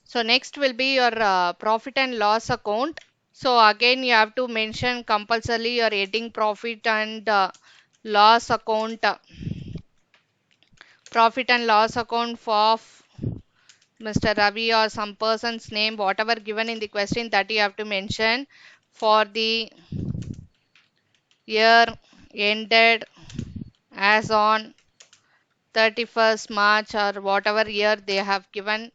So next will be your profit and loss account. So again you have to mention compulsorily your heading profit and loss account, profit and loss account for Mr. Ravi or some person's name, whatever given in the question, that you have to mention for the year ended as on 31st March or whatever year they have given,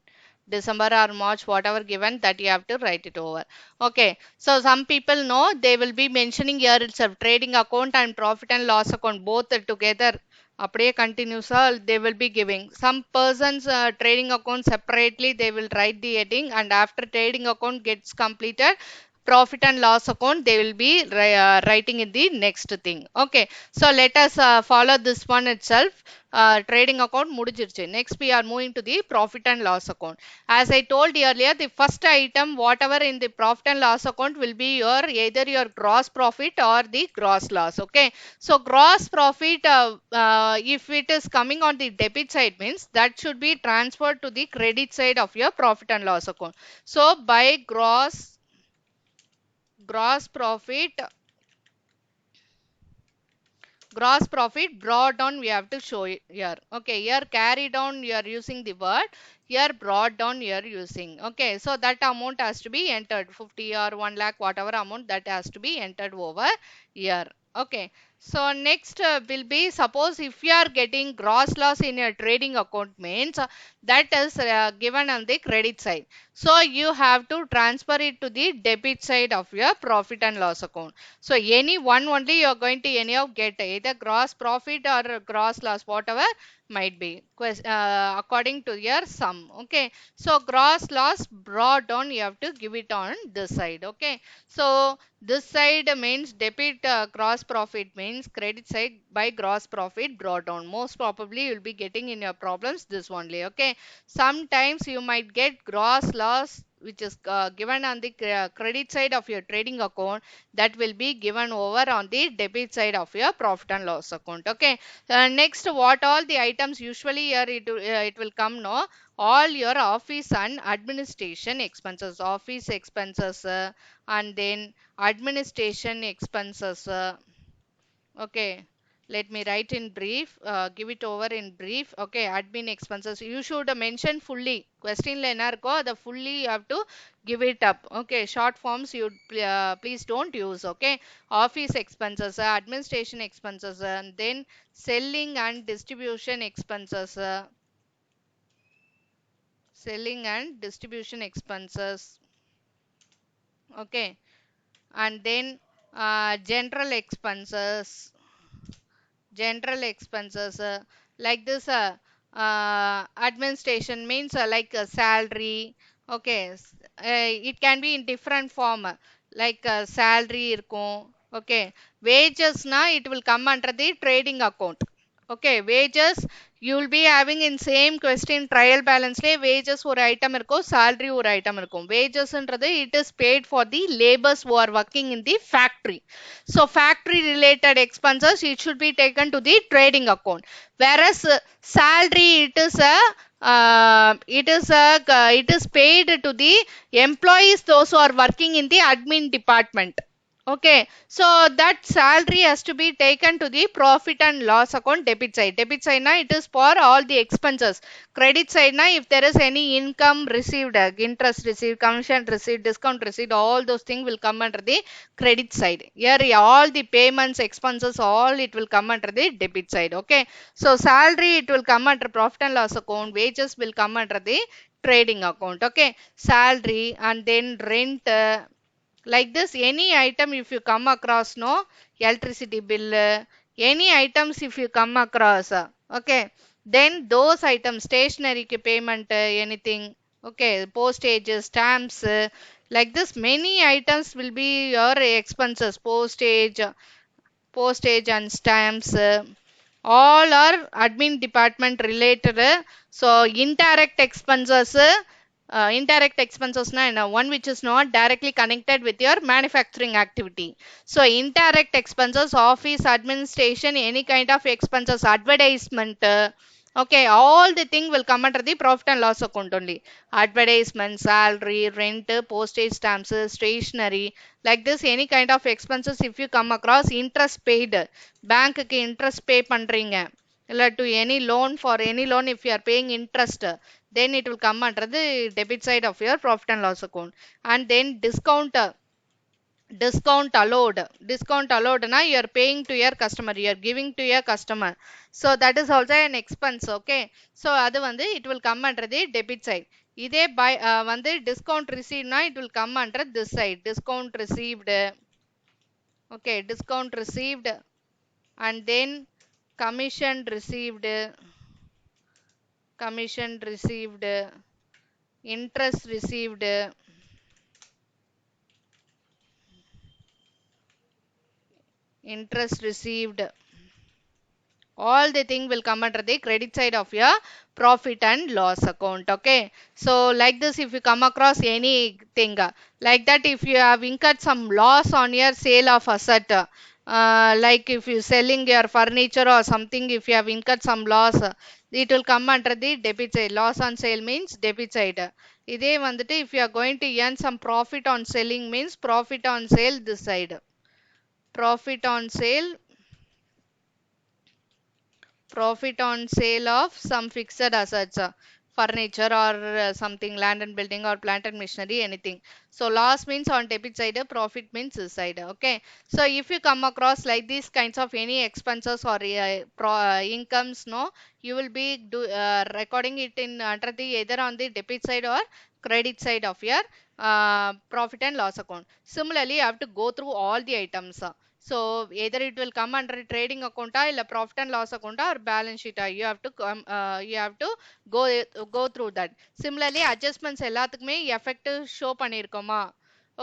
December or March, whatever given, that you have to write it over. Okay, so some people know they will be mentioning here itself trading account and profit and loss account both together. அப்படியே continuous they will be giving. Some persons trading account separately they will write the heading, and after trading account gets completed, profit and loss account they will be writing in the next thing. Okay, so let us follow this one itself. Trading account முடிஞ்சிருச்சு. Next we are moving to the profit and loss account. As I told earlier, the first item whatever in the profit and loss account will be your either your gross profit or the gross loss. Okay, so gross profit, if it is coming on the debit side, means that should be transferred to the credit side of your profit and loss account. So by gross profit, gross profit brought down we have to show it here. Okay, here carry down you are using the word, here brought down you are using. Okay, so that amount has to be entered, 50 or 1 lakh, whatever amount, that has to be entered over here. Okay, so next will be, suppose if you are getting gross loss in your trading account, means that is given on the credit side. So you have to transfer it to the debit side of your profit and loss account. So any one only you are going to anyhow get, either gross profit or gross loss, whatever might be, according to your sum. Okay, so gross loss brought down you have to give it on this side. Okay, so this side means debit gross profit means credit side by gross profit brought down. Most probably you will be getting in your problems this only. Okay, sometimes you might get gross loss which is given on the credit side of your trading account, that will be given over on the debit side of your profit and loss account. Okay, next what all the items usually here it will come, no, all your office and administration expenses, office expenses, and then administration expenses. Okay, let me write in brief, give it over in brief. Okay, admin expenses you should mention fully. Question la enna irukko the fully you have to give it up. Okay, short forms you please don't use. Okay, office expenses, administration expenses, and then selling and distribution expenses, selling and distribution expenses. Okay, and then general expenses, general expenses, like this administration means like salary. Okay, it can be in different form, like salary இருக்கும். Okay, wages na it will come under the trading account. Okay, wages you will be having in same question trial balance le wages ஒரு item இருக்கும், salary ஒரு item இருக்கும். wages ன்றது it is paid for the laborers who are working in the factory. So factory related expenses it should be taken to the trading account, whereas salary it is paid to the employees those who are working in the admin department. Okay, so that salary has to be taken to the profit and loss account debit side. Debit side na it is for all the expenses. Credit side na if there is any income received, interest received, commission received, discount received, all those things will come under the credit side. Here all the payments, expenses, all it will come under the debit side. Okay, so salary it will come under profit and loss account. Wages will come under the trading account. Okay, salary and then rent. Like this any item if you come across, no, electricity bill, any items if you come across, okay, then those items, stationery payment, anything, okay, postage, stamps, like this many items will be your expenses, postage, postage and stamps, all are admin department related. So indirect expenses, indirect expenses na one which is not directly connected with your manufacturing activity. So indirect expenses, office administration, any kind of expenses, advertisement, Okay, all the thing will come under the profit and loss account only. Advertisement, salary, rent, postage stamps, stationery, like this any kind of expenses if you come across, interest paid, bank க்கு interest pay பண்றீங்க, இல்ல to any loan, for any loan if you are paying interest, then it will come under the debit side of your profit and loss account. And then discount allowed na, you are paying to your customer, you are giving to your customer, so that is also an expense. Okay, so adu vandu it will come under the debit side. இதே by vandu discount received na, it will come under this side, discount received. Okay, discount received, and then commission received, commission received, interest received, interest received, all the thing will come under the credit side of your profit and loss account. Okay, so like this if you come across anything like that, if you have incurred some loss on your sale of asset, like if you selling your furniture or something, if you have incurred some loss, it will come under the debit side. Loss on sale means debit side. இதே வந்துட்டு if you are going to earn some profit on selling means profit on sale this side, profit on sale, profit on sale of some fixed assets, furniture or something, land and building or plant and machinery, anything. So loss means on debit side, profit means this side. Okay, so if you come across like these kinds of any expenses or incomes, no, you will be recording it in under the either on the debit side or credit side of your profit and loss account. Similarly, you have to go through all the items. So either it will come under trading account or profit and loss account or balance sheet. You have to come, you have to go through that. Similarly, adjustments எல்லாத்துக்குமே effect show பண்ணிருக்கோமா?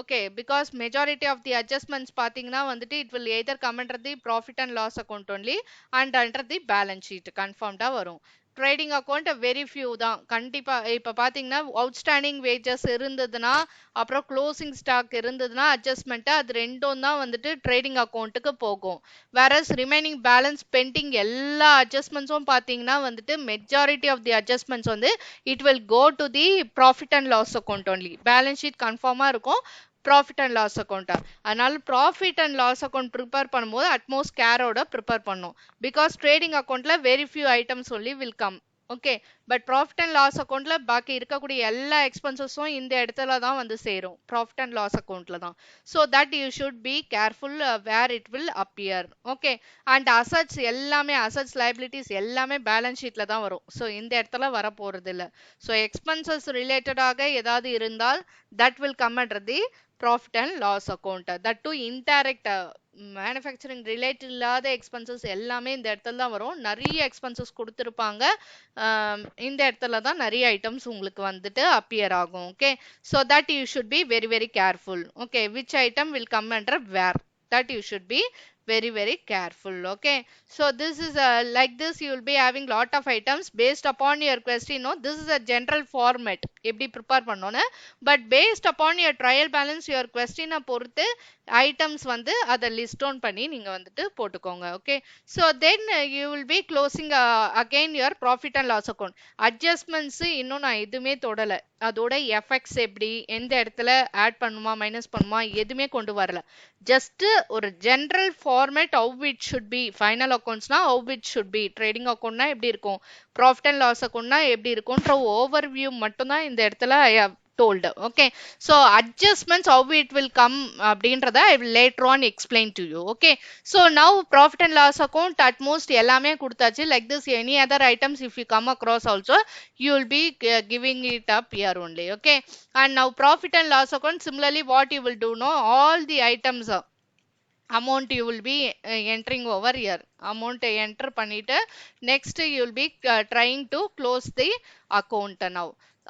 Okay, because majority of the adjustments பாத்தீங்கன்னா வந்துட்டு it will either come under the profit and loss account only and under the balance sheet confirmed ஆ வரும். Trading account very few தான் கண்டிப்பா. இப்ப பாத்தீங்கன்னா outstanding wages இருந்ததுன்னா, அப்புறம் closing stock இருந்ததுன்னா அட்ஜஸ்ட்மெண்ட், அது ரெண்டும் தான் வந்துட்டு ட்ரேடிங் அக்கௌண்ட்டுக்கு போகும். வேறஸ் ரிமைனிங் பேலன்ஸ் பெண்டிங் எல்லா அட்ஜஸ்ட்மெண்ட்ஸும் பாத்தீங்கன்னா வந்துட்டு மெஜாரிட்டி ஆஃப் தி அட்ஜஸ்ட்மெண்ட்ஸ் வந்து it will go to the profit and loss account only. Balance sheet கன்ஃபார்மா இருக்கும், ப்ராஃபிட் அண்ட் லாஸ் அக்கௌண்ட். அதனால profit and loss account prepare பண்ணும்போது அட்மோஸ்ட் கேரோட ப்ரிப்பேர் பண்ணும். பிகாஸ் ட்ரேடிங் அக்கௌண்ட்ல very few items only will come. Okay, but profit and loss அக்கௌண்ட்ல பாக்கி இருக்கக்கூடிய எல்லா எக்ஸ்பென்சஸும் இந்த இடத்துல தான் வந்து சேரும், ப்ராஃபிட் அண்ட் லாஸ் அக்கௌண்ட்ல தான். So that you should be careful where it will appear. Okay, and assets எல்லாமே, அசட்ஸ் லைபிலிட்டிஸ் எல்லாமே பேலன்ஸ் ஷீட்ல தான் வரும். ஸோ இந்த இடத்துல வர போறது இல்லை. ஸோ எக்ஸ்பென்சஸ் ரிலேட்டடாக ஏதாவது இருந்தால் that will come under the profit and loss account. That too indirect manufacturing related இல்லாத எக்ஸ்பென்சஸ் எல்லாமே இந்த இடத்துல தான் வரும். நிறைய எக்ஸ்பென்சஸ் கொடுத்துருப்பாங்க, இந்த இடத்துல தான் நிறைய ஐட்டம்ஸ் உங்களுக்கு வந்துட்டு அப்பியர் ஆகும். Okay, so that you should be very very careful. Okay, which item will come under where, that you should be very very careful. Okay, so this is like this you will be having lot of items based upon your question. No, this is a general format எப்படி prepare பண்ணனும்னு, but based upon your trial balance your question பொறுத்து items வந்து அதை list down பண்ணி நீங்க வந்துட்டு போட்டுக்கோங்க. Okay, so then you will be closing again your profit and loss account. adjustments இன்னும் நான் எதுவுமே தொடல, அதோட எஃபெக்ட்ஸ் எப்படி எந்த இடத்துல ஆட் பண்ணுமா மைனஸ் பண்ணுமா எதுவுமே கொண்டு வரல. ஜஸ்ட் ஒரு general format how it should be. Final அக்கௌண்ட்ஸ்னா how it should be, trading அக்கௌண்ட்னா எப்படி இருக்கும், ப்ராஃபிட் அண்ட் லாஸ் அக்கௌண்ட்னா எப்படி இருக்கும்ன்ற ஓவர் வியூ மட்டும் தான் இந்த இடத்துல I have told. Okay, so adjustments how it will come அப்படின்றத I will later on explain to you. Okay, so now profit and loss account at most எல்லாமே கொடுத்தாச்சு. Like this any other items if you come across also you will be giving it up here only. Okay, and now profit and loss account similarly what you will do, no, all the items amount you will be entering over here, amount enter பண்ணிட்டு next you will be trying to close the account. Now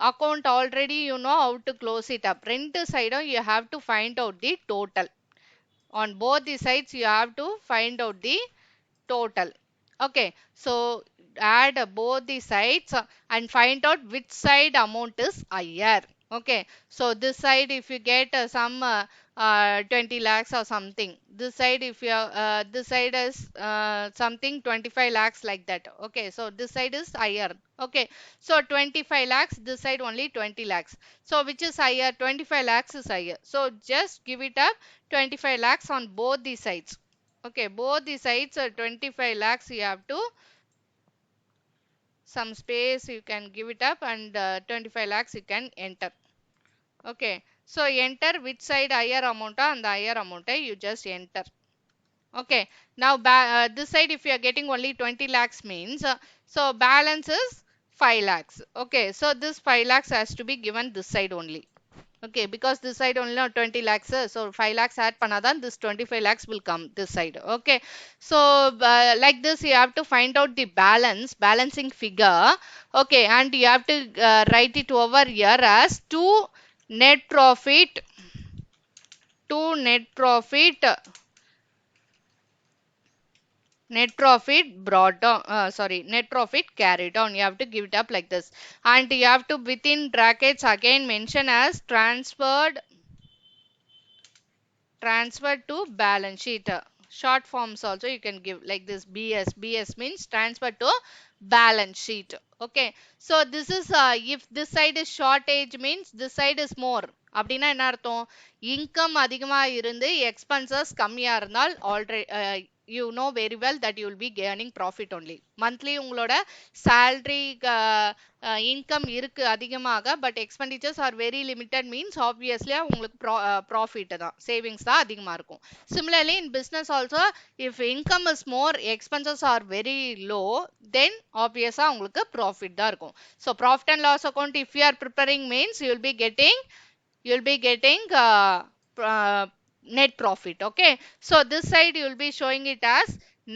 account already you know how to close it up. ரெண்டு சைடும் you have to find out the total. On both the sides you have to find out the total. Okay, so add both the sides and find out which side amount is higher. Okay, so this side if you get some 20 lakhs or something, this side if you this side is something 25 lakhs like that. Okay, so this side is higher. Okay, so 25 lakhs, this side only 20 lakhs. So which is higher? 25 lakhs is higher. So just give it up 25 lakhs on both the sides. Okay, both the sides 25 lakhs you have to some space you can give it up and 25 lakhs you can enter. Okay, so enter which side higher amount and the higher amount you just enter. Okay, now this side if you are getting only 20 lakhs means so balance is 5 lakhs. Okay, so this 5 lakhs has to be given this side only. Okay, because this side only not 20 lakhs, so 5 lakhs add panadan, this 25 lakhs will come this side. Okay, so like this you have to find out the balancing figure. Okay, and you have to write it over here as net profit to net profit brought down, sorry, net profit carried down. You have to give it up like this, and you have to within brackets again mention as transferred to balance sheet. Short forms also you can give like this, BS means transfer to balance sheet. Okay, so this is if this side is shortage means this side is more. அப்படின்னா என்ன அர்த்தம்? Income அதிகமா இருந்து expenses கம்மியா இருந்தால் already you know very well that you will be gaining profit only. Monthly உங்களோட salary income இருக்கு அதிகமாக, but expenditures are very limited means obviously உங்களுக்கு profit தான், savings தான் அதிகமா இருக்கும். Similarly in business also, if income is more, expenses are very low, then obviously உங்களுக்கு profit தான் இருக்கும். So profit and loss account if you are preparing means you will be getting net profit. Okay, so this side you will be showing it as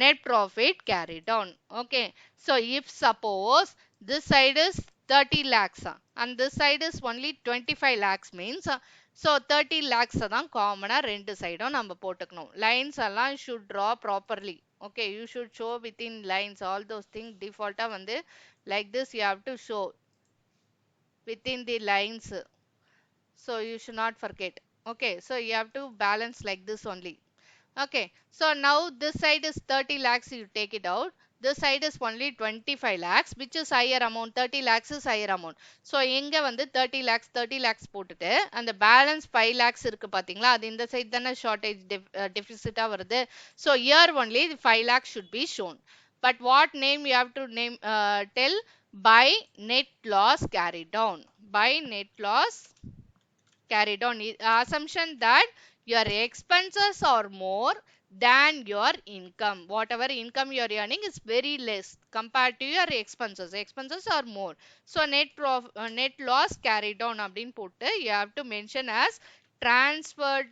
net profit carried down. Okay, so if suppose this side is 30 lakhs and this side is only 25 lakhs means so 30 lakhs தான் காமனா ரெண்டு சைடும் நம்ம போட்டுக்கணும். Lines எல்லாம் should draw properly. Okay, you should show within lines all those things. Default வந்து like this you have to show within the lines, so you should not forget. Okay, so you have to balance like this only. Okay, so now this side is 30 lakhs, you take it out. This side is only 25 lakhs, which is higher amount. 30 lakhs is higher amount. So இங்க வந்து 30 lakhs போட்டுட்டு and the balance 5 lakhs இருக்கு பாத்தீங்களா, அது இந்த side தானே shortage deficit வருது. So here only the 5 lakhs should be shown. But what name you have to name tell? By net loss carried down. By net loss carried on. Assumption that your expenses are more than your income. Whatever income you are earning is very less compared to your expenses. Expenses are more. So net loss carried on அப்படினு போட்டு you have to mention as transferred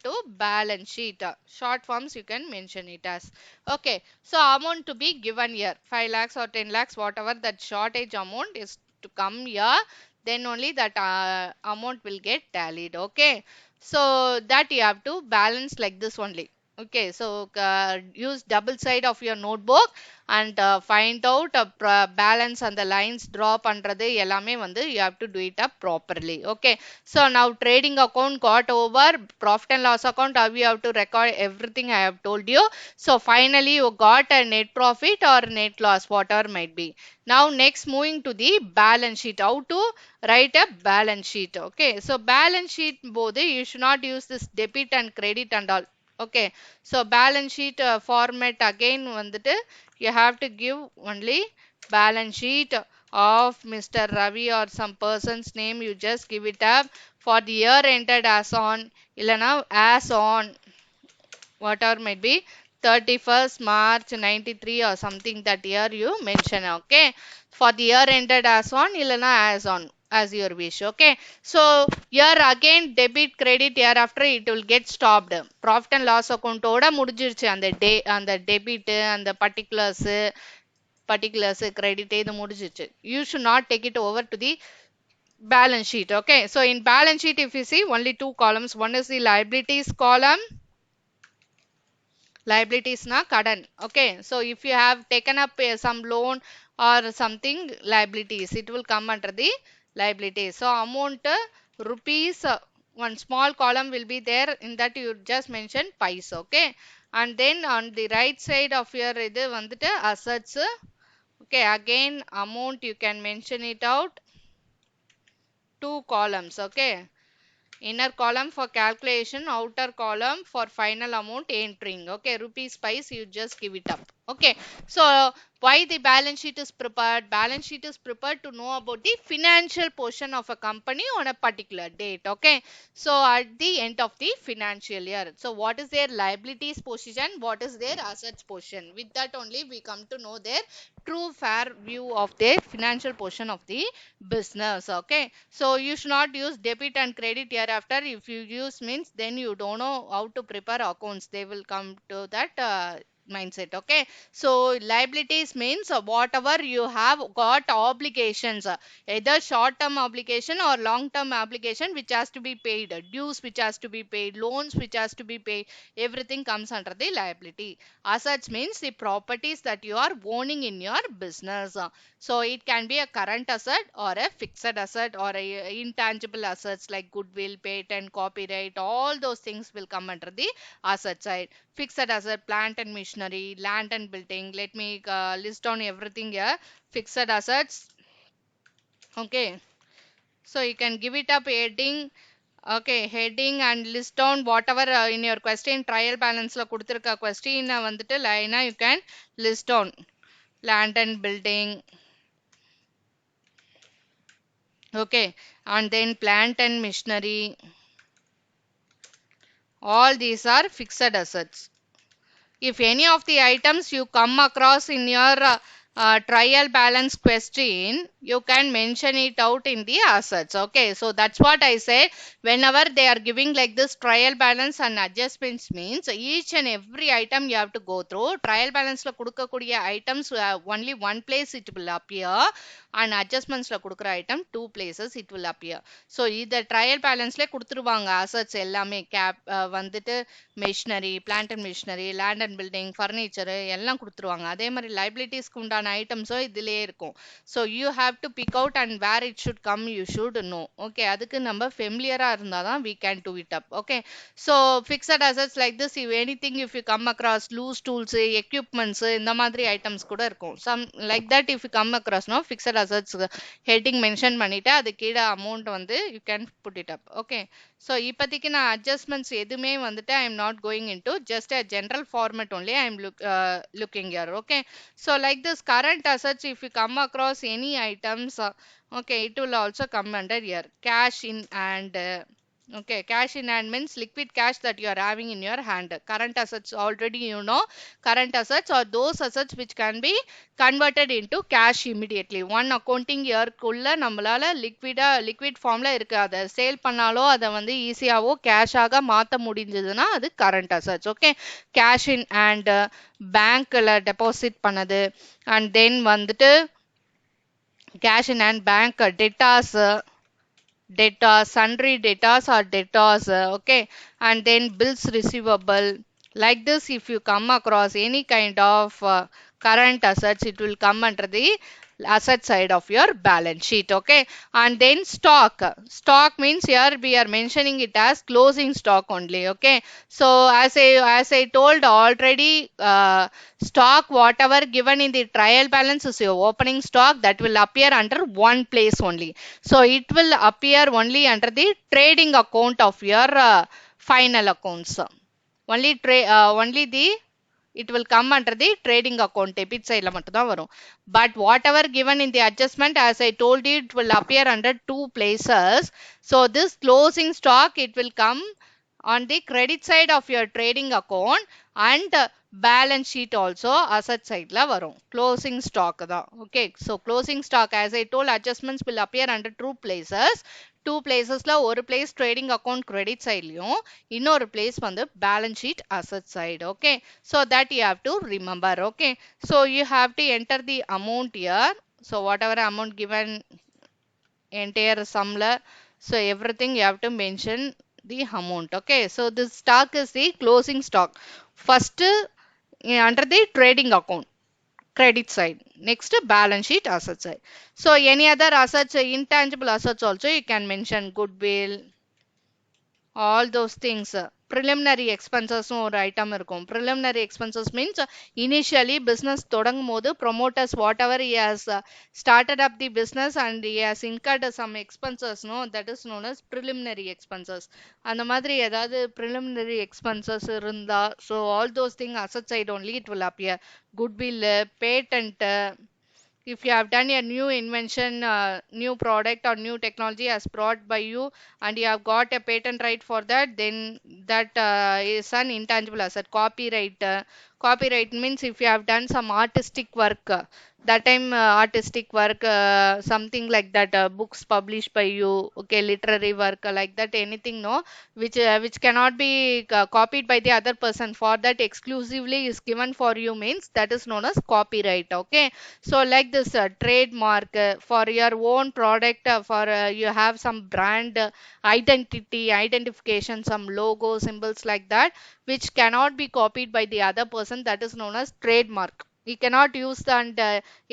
to balance sheet. Short forms you can mention it as. Okay, so amount to be given here 5 lakhs or 10 lakhs, whatever that shortage amount is to come here, then only that amount will get tallied. Okay, so that you have to balance like this only. Okay, so use double side of your notebook and find out balance and the lines draw பண்றது எல்லாமே வந்து you have to do it up properly. Okay, so now trading account got over, profit and loss account how you have to record everything I have told you. So finally you got a net profit or net loss, whatever might be. Now next moving to the balance sheet, how to write a balance sheet. Okay, so balance sheet போது you should not use this debit and credit and all. Okay, so balance sheet format again வந்துட்டு you have to give only balance sheet of Mr. Ravi or some person's name, you just give it up for the year entered as on இல்லனா as on whatever might be 31st March 93 or something, that year you mention. Okay, for the year ended as on illana as on as your wish. Okay, so here again debit credit hereafter it will get stopped. Profit and loss account oda முடிஞ்சிருச்சு அந்த அந்த debit அந்த particulars credit இது முடிஞ்சிருச்சு. You should not take it over to the balance sheet. Okay, so in balance sheet if you see only two columns, one is the liabilities column, liabilities na kadan. Okay, so if you have taken up some loan or something liabilities, it will come under the liability. So amount rupees, one small column will be there, in that you just mention pies. Okay, and then on the right side of your இது வந்துட்டு assets. Okay, again amount you can mention it out, two columns. Okay, inner column for calculation, outer column for final amount entering. Okay, rupees pies you just give it up. Okay, so why the balance sheet is prepared? Balance sheet is prepared to know about the financial portion of a company on a particular date. Okay, so at the end of the financial year, so what is their liabilities position, what is their assets position, with that only we come to know their true fair view of the financial portion of the business. Okay, so you should not use debit and credit hereafter. If you use means, then you don't know how to prepare accounts, they will come to that mindset. Okay, so liabilities means whatever you have got obligations, either short term obligation or long term obligation which has to be paid, dues which has to be paid, loans which has to be paid, everything comes under the liability. Assets means the properties that you are owning in your business. So it can be a current asset or a fixed asset or a intangible assets like goodwill, patent, copyright, all those things will come under the asset side. Fixed asset, plant and machinery, land and building. Let me list down everything here. Fixed assets. Okay, so you can give it up heading. Okay, heading and list down whatever in your question trial balance la kuduthirka question வந்துட்டு line you can list down. Land and building. Okay, and then plant and machinery. All these are fixed assets. If any of the items you come across in your trial balance question, you can mention it out in the assets. Okay, so that's what I said. Whenever they are giving like this trial balance and adjustments means each and every item you have to go through. Trial balance la kudukkakudiya items only one place it will appear, and adjustments la kudukra item two places it will appear. So either trial balance la kuduthiruvanga assets ellame cap வந்துட்டு machinery, plant and machinery, land and building, furniture எல்லாம் கொடுத்துருவாங்க. அதே மாதிரி liabilitiesக்கு உண்டான ஐட்டம்ஸோ இதிலே இருக்கும். So you have to pick out and where it should come you should know. Okay, அதுக்கு நம்ம familiar இருந்தா தான் we can do it up. Okay, so fixed assets like this, if anything if you come across loose tools, equipments, இந்த மாதிரி items கூட இருக்கும். Some like that if you come across no fixed assets heading mention பண்ணிட்டு அது கீழ amount வந்து you can put it up. Okay, so இப்போதைக்கு நான் adjustments எதுவுமே வந்துட்டு I am not going into, just a general format only I am looking here. Okay, so like this current assets, if you come across any items, okay, it will also come under here cash in and okay, cash in hand means liquid cash that you are having in your hand. Current assets already you know, current assets are those assets which can be converted into cash immediately. One accounting year குள்ள நம்மளால liquid formல இருக்கு, அதை sale பண்ணாலோ அதை வந்து ஈஸியாவோ cash ஆக மாத்த முடிஞ்சதுன்னா அது current assets. Okay, cash in and பேங்க்ல டெபாசிட் பண்ணது, and then வந்துட்டு cash in and bank debtors, sundry debtors or debtors. Okay, and then bills receivable. Like this if you come across any kind of current assets, it will come under the asset side of your balance sheet. Okay, and then stock means here we are mentioning it as closing stock only. Okay, so as I told already, stock whatever given in the trial balance is your opening stock, that will appear under one place only. So it will appear only under the trading account of your final accounts. Only the it will come under the trading account, debit side la mattum dhaan varum. But whatever given in the adjustment, as I told you, it will appear under two places. So this closing stock, it will come on the credit side of your trading account, and balance sheet also asset side la varum. Closing stock da. Okay, so closing stock, as I told, adjustments will appear under two places. Two places la ஒரு place trading account credit side லையும், இன்னொரு place வந்து balance sheet asset side. Okay, so that you have to remember. Okay, so you have to enter the amount here. So whatever amount given entire sum la, so everything you have to mention the amount. Okay, so this stock is the closing stock. First under the trading account, credit side. Next, balance sheet asset side. So any other assets, intangible assets also you can mention, goodwill, all those things. Preliminary expenses ஒரு item இருக்கும். Preliminary expenses means initially business தொடங்கும் போது promoters whatever he has started up the business and he has incurred some expenses, no, that is known as preliminary expenses. அந்த மாதிரி ஏதாவது preliminary expenses இருந்தா, so all those things asset side only it will appear. Goodwill, patent, if you have done a new invention, new product or new technology as brought by you and you have got a patent right for that, then that is an intangible asset. Copyright, copyright means if you have done some artistic work, that time artistic work, something like that, books published by you, okay, literary work, like that, anything, no, which cannot be copied by the other person, for that exclusively is given for you, means that is known as copyright. Okay, so like this trademark, for your own product, for you have some brand identity, identification, some logo, symbols like that, which cannot be copied by the other person, that is known as trademark. You cannot use and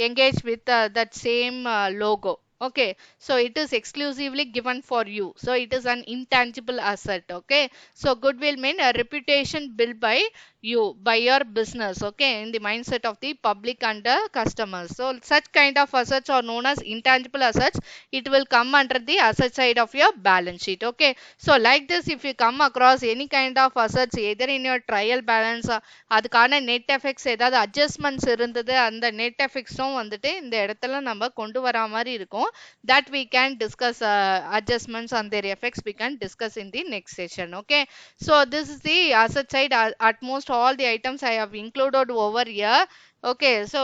engage with that same logo. Okay, so it is exclusively given for you, so it is an intangible asset. Okay, so goodwill mean a reputation built by you, by your business, okay, in the mindset of the public and customers. So such kind of assets are known as intangible assets. It will come under the asset side of your balance sheet. Okay, so like this, if you come across any kind of assets either in your trial balance, அதுக்கான net effects ஏதாவது adjustments இருந்தது, அந்த net எஃபெக்ட்ஸும் வந்துட்டு இந்த இடத்துல நம்ம கொண்டு வரா மாதிரி இருக்கும். That we can discuss adjustments and their effects we can discuss in the next session. Okay, so this is the asset side. At most all the items I have included over here. Okay, so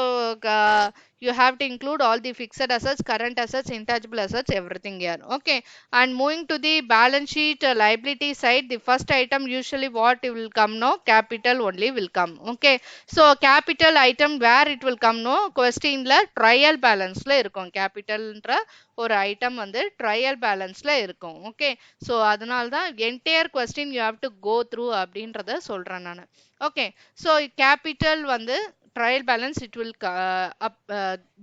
you have to include all the fixed assets, current assets, intangible assets, everything here. Okay, and moving to the balance sheet liability side, the first item usually what it will come, no, capital only will come. Okay, so capital item where it will come, no, question la trial balance la irukum, capital ன்ற ஒரு item வந்து trial பேலன்ஸ்ல இருக்கும். Okay, so அதனால தான் entire question you have to go through அப்படின்றத சொல்றேன் நான். Okay, so capital வந்து trial balance it will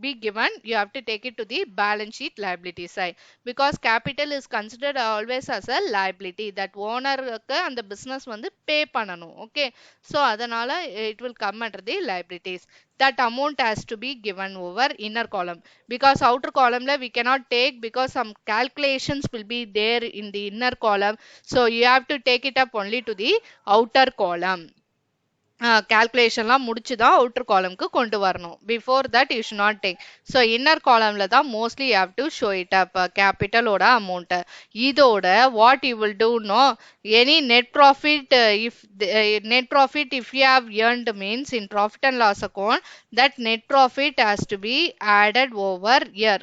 be given, you have to take it to the balance sheet liability side, because capital is considered always as a liability that owner and the business வந்து pay பண்ணணும். Okay, so அதனால it will come under the liabilities. That amount has to be given over inner column, because outer column la we cannot take, because some calculations will be there in the inner column, so you have to take it up only to the outer column. கால்குலேஷன்லாம் முடிச்சு தான் outer காலம்க்கு கொண்டு வரணும். Before that you should not take. So inner காலம்ல தான் mostly you have to show it up கேபிட்டலோட அமௌண்ட்டை. இதோட what you will do, no, any net profit, if net profit if you have earned means in profit and loss account, that net profit has to be added over here.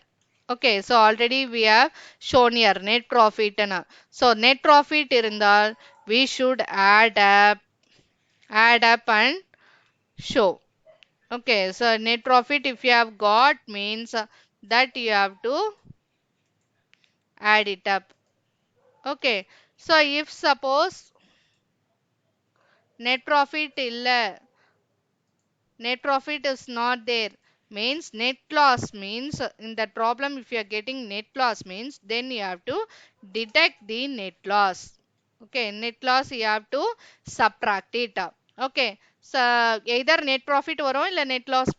Okay, so already we have shown here net profit. So net profit இருந்தால் we should add up and show. Okay, so net profit if you have got means that you have to add it up. Okay, so if suppose net profit illa, net profit is not there, means net loss means in that problem if you are getting net loss means then you have to deduct the net loss. Okay, net loss you have to subtract it. Okay, so either net profit வரும் இல்ல net loss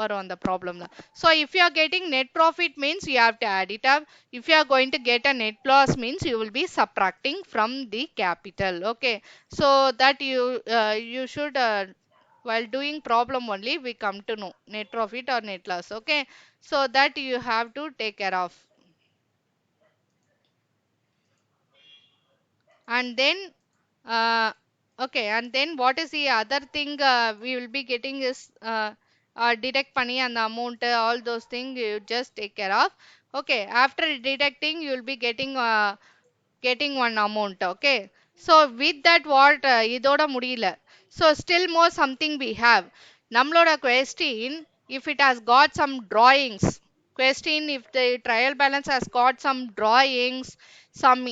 வரும் அந்த ப்ராப்ளம்ல. So if you are getting net profit means you have to add it up. If you are going to get a net loss means you will be subtracting from the capital. Okay, so that you should while doing problem only we come to know net profit or net loss. Okay, so that you have to take care of. And then okay, and then what is the other thing we will be getting is deduct பண்ணி அந்த amount, all those things you just take care of. Okay, after deducting you will be getting one amount. Okay, so with that what இதோட முடியல, so still more something we have. நம்மளோட question, if it has got some drawings, question if the trial balance has got some drawings, some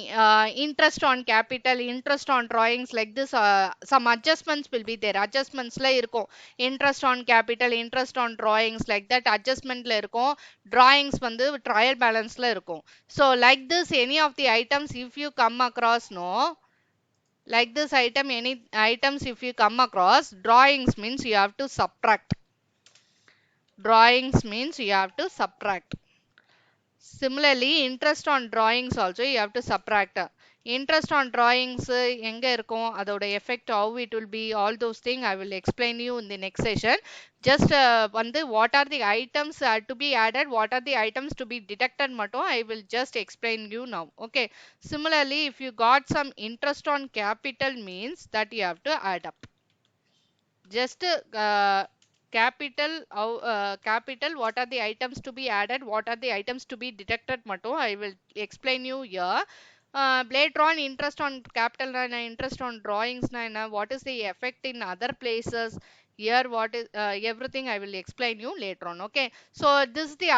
interest on capital, interest on drawings like this, some adjustments will be there. Adjustments la irukum, interest on capital, interest on drawings like that adjustment la irukum, drawings vandu trial balance la irukum. So like this any of the items if you come across, no, like this item, any items if you come across, drawings means you have to subtract. Drawings means you have to subtract. Similarly, interest on drawings also you have to subtract. Interest on drawings எங்க இருக்கும், அதோட effect, how it will be, all those things I will explain you in the next session. Just வந்து what are the items to be added, what are the items to be deducted மட்டும் I will just explain you now. Okay. Similarly, if you got some interest on capital means that you have to add up. Just capital, what are the items to be added, what are the items to be deducted mattum I will explain you here. Later on, interest on capital and interest on drawings na what is the effect in other places, here what is everything I will explain you later on. Okay, so this is the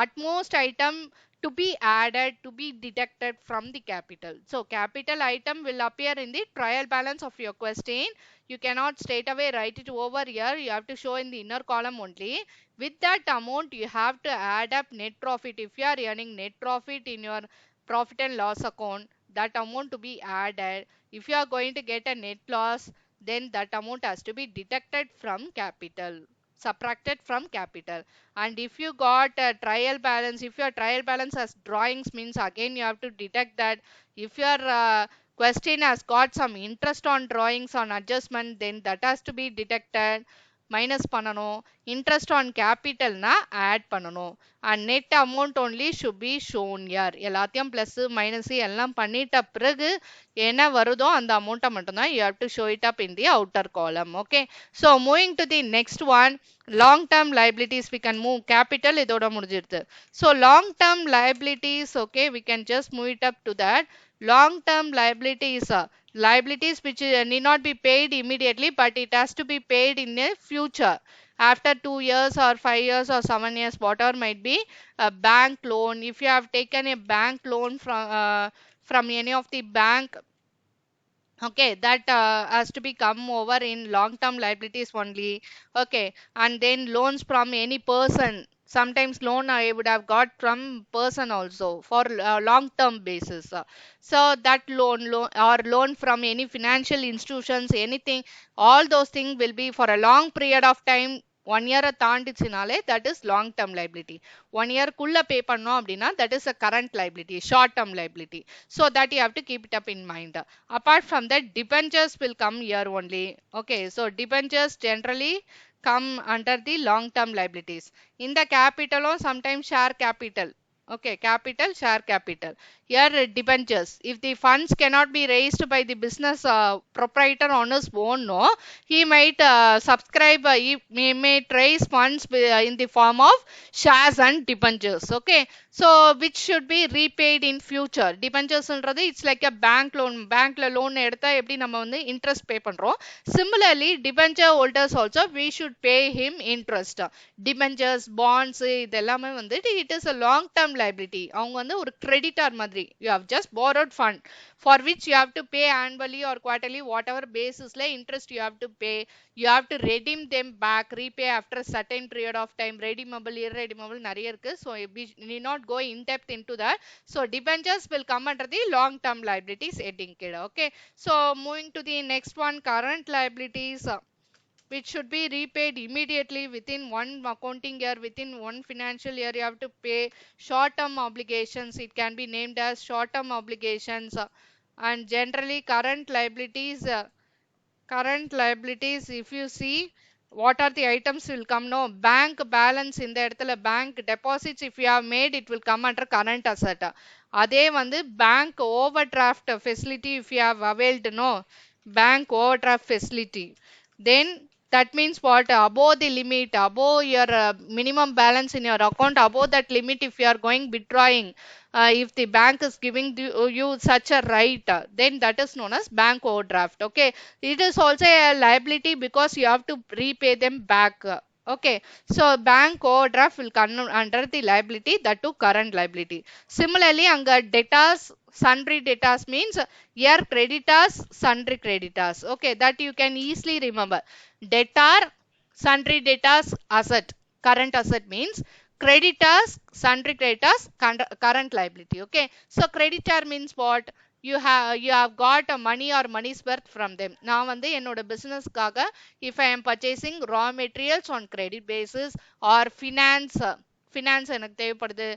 utmost item to be added, to be deducted from the capital. So capital item will appear in the trial balance of your question. You cannot straight away write it over here, you have to show in the inner column only. With that amount you have to add up net profit. If you are earning net profit in your profit and loss account, that amount to be added. If you are going to get a net loss, then that amount has to be deducted from capital, subtracted from capital. And if you got a trial balance, if your trial balance has drawings means again you have to deduct that. If your question has got some interest on drawings on adjustment, then that has to be deducted, minus பண்ணனும். Interest on capital na add பண்ணனும். And net amount only should be shown here. எல்லாத்தையும் plus minus எல்லாம் பண்ணிட்ட பிறகு என்ன வருதோ அந்த amount மட்டும் தான் you have to show it up in the outer column. Okay, so moving to the next one, long term liabilities. We can move capital இதோட முடிஞ்சிருது. So long term liabilities, okay, we can just move it up to that. Long term liabilities, liabilities which need not be paid immediately, but it has to be paid in the future, after 2 years or 5 years or 7 years, whatever might be. A bank loan, if you have taken a bank loan from any of the bank, okay, that has to be come over in long term liabilities only. Okay, and then loans from any person, sometimes loan I would have got from person also for long term basis. So that loan or loan from any financial institutions, anything, all those things will be for a long period of time. 1 year தாண்டிச்சுனாலே that is long term liability. 1 year குள்ள pay பண்ணோம் அப்படின்னா that is a current liability, short term liability. So that you have to keep it up in mind. Apart from that, debentures will come here only. Okay, so debentures generally come under the long term liabilities. In the capital or sometimes share capital. Okay, capital, share capital. Here debentures, if the funds cannot be raised by the business proprietor on his own, no, he might subscribe, he may raise funds in the form of shares and debentures. Okay, so which should be repaid in future. Debentures ன்றது it's like a bank loan. Bankல loan எடுத்தா எப்படி நம்ம வந்து interest pay பண்றோம், similarly debenture holders also we should pay him interest. Debentures, bonds இதெல்லாமே வந்து it is a long term liability. அவங்க வந்து ஒரு creditor மாதிரி, you have just borrowed fund for which you have to pay annually or quarterly, whatever basis la interest you have to pay. You have to redeem them back, repay after a certain period of time, redeemable, irredeemable நிறைய இருக்கு. So we need not go in depth into that. So debentures will come under the long term liabilities heading. Okay, so moving to the next one, current liabilities, which should be repaid immediately within one accounting year, within one financial year. You have to pay short term obligations, it can be named as short term obligations. And generally current liabilities, if you see what are the items will come, no, bank balance, in the இடத்துல bank deposits if you have made, it will come under current asset. அதே வந்து bank overdraft facility if you have availed, no, bank overdraft facility, then that means what, above the limit, above your minimum balance in your account, above that limit if you are going withdrawing, if the bank is giving you such a right, then that is known as bank overdraft. Okay, it is also a liability because you have to repay them back. Okay, so bank overdraft will come under the liability, that to current liability. Similarly, under debtors, sundry debtors means here creditors, sundry creditors. Okay, that you can easily remember. Debtor, sundry debtors, asset. Current asset means creditors, sundry creditors, current liability. Okay, so creditor means what? You have got a money or money's worth from them. நான் வந்து என்னோட businessக்காக if I am purchasing raw materials on credit basis or finance எனக்கு தேவைப்படுது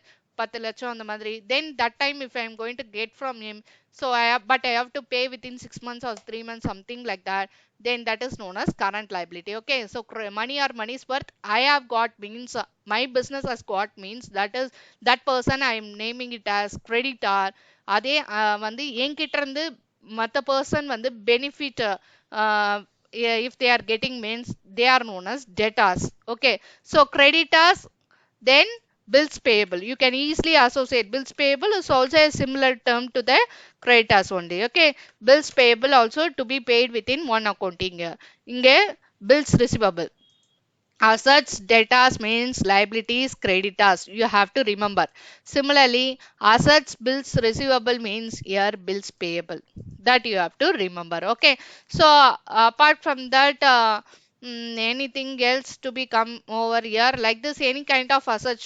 10 லட்சம் அந்த மாதிரி, then that time if I am going to get from him, so I have to pay within 6 months or 3 months, something like that, then that is known as current liability. Okay, so money or money's worth I have got means my business has got means that is that person I am naming it as creditor. அதே வந்து என்கிட்ட இருந்து மத்த person வந்து benefit if they are getting means they are known as debtors. Okay, so creditors, then bills payable. You can easily associate bills payable is also a similar term to the creditors only. Okay, bills payable also to be paid within one accounting year. இங்கே bills receivable. Assets, debtors means liabilities, creditors. You have to remember. Similarly, assets, bills receivable means here bills payable. That you have to remember. Okay. So apart from that, anything else to be come over here like this? Any kind of asset,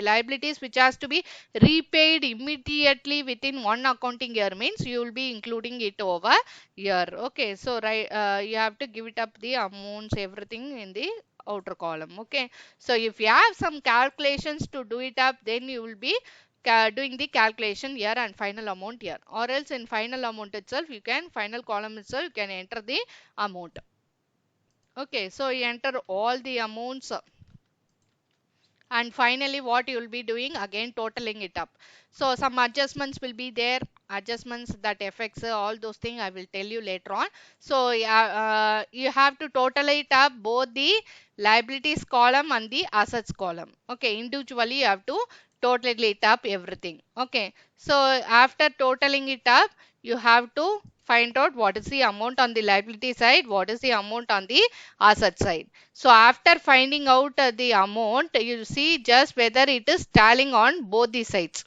liabilities which has to be repaid immediately within one accounting year means you will be including it over here. Okay. So right, you have to give it up the amounts, everything in the outer column. Okay, so if you have some calculations to do it up, then you will be doing the calculation here and final amount here, or else in final amount itself you can, final column itself you can enter the amount. Okay, so you enter all the amounts and finally what you will be doing, again totaling it up. So some adjustments will be there, adjustments that affects all those things I will tell you later on. So you have to total it up both the liabilities column and the assets column. Okay, individually you have to total it up everything. Okay, so after totaling it up you have to find out what is the amount on the liability side, what is the amount on the asset side. So after finding out the amount, you see just whether it is tallying on both the sides.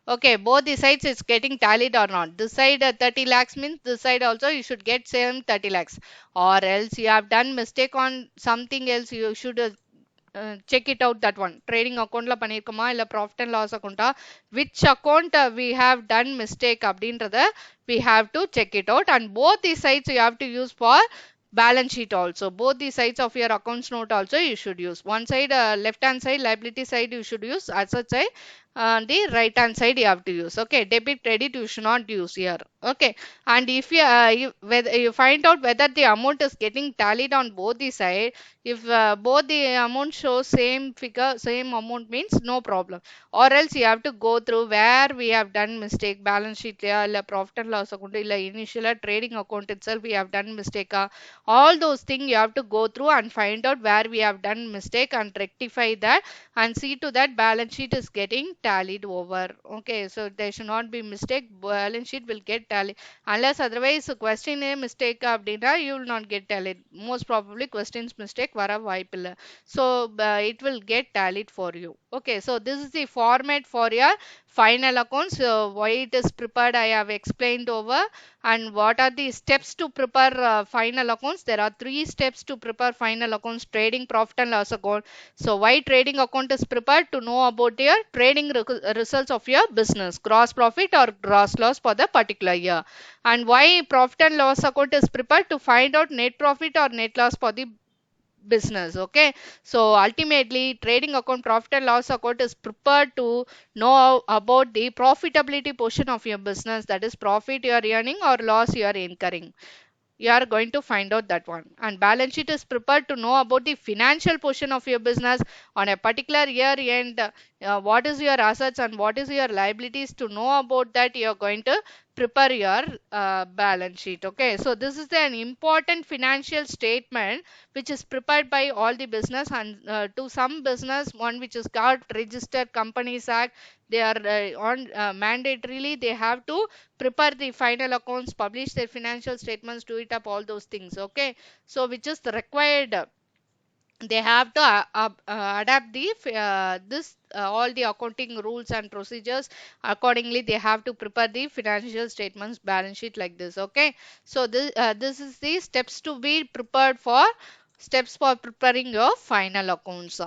Okay, both the sides is getting tallied or not. This side 30 lakhs means this side also you should get same 30 lakhs. Or else you have done mistake on something else, you should check it out, that one. Trading account la பண்ணிருக்கோமா இல்ல profit and loss account, which account we have done mistake அப்படின்றத we have to check it out, and both the sides you have to use for balance sheet also. Both the sides of your accounts note also you should use. One side left hand side liability side you should use, asset side the right hand side you have to use. Okay, debit credit you should not use here. Okay, and if whether you find out whether the amount is getting tallied on both the side, if both the amount shows same figure, same amount means no problem. Or else you have to go through where we have done mistake, balance sheet illa profit and loss account illa initial trading account itself we have done mistake, all those things you have to go through and find out where we have done mistake and rectify that and see to that balance sheet is getting tallied over. Okay, so there should not be mistake, balance sheet will get tallied. Unless otherwise question mistake அப்படின்னா you will not get tallied. Most probably questions mistake வர வாய்ப்பில்லை. So it will get tallied for you. Okay, so this is the format for your final accounts. Why it is prepared I have explained over, and what are the steps to prepare final accounts. There are 3 steps to prepare final accounts: trading, profit and loss account. So why trading account is prepared? To know about your trading results of your business, gross profit or gross loss for the particular year. And why profit and loss account is prepared? To find out net profit or net loss for the business. Okay, so ultimately trading account, profit and loss account is prepared to know about the profitability portion of your business, that is profit you are earning or loss you are incurring. You are going to find out that one. And balance sheet is prepared to know about the financial portion of your business on a particular year end, what is your assets and what is your liabilities. To know about that you are going to prepare your balance sheet. Okay, so this is an important financial statement which is prepared by all the business, and to some business, one which is called Registered Companies Act, they are on mandatorily they have to prepare the final accounts, publish their financial statements, do it up, all those things. Okay, so which is the required they have to adapt the this all the accounting rules and procedures. Accordingly they have to prepare the financial statements, balance sheet, like this. Okay, so this is the steps to be prepared for, steps for preparing your final accounts.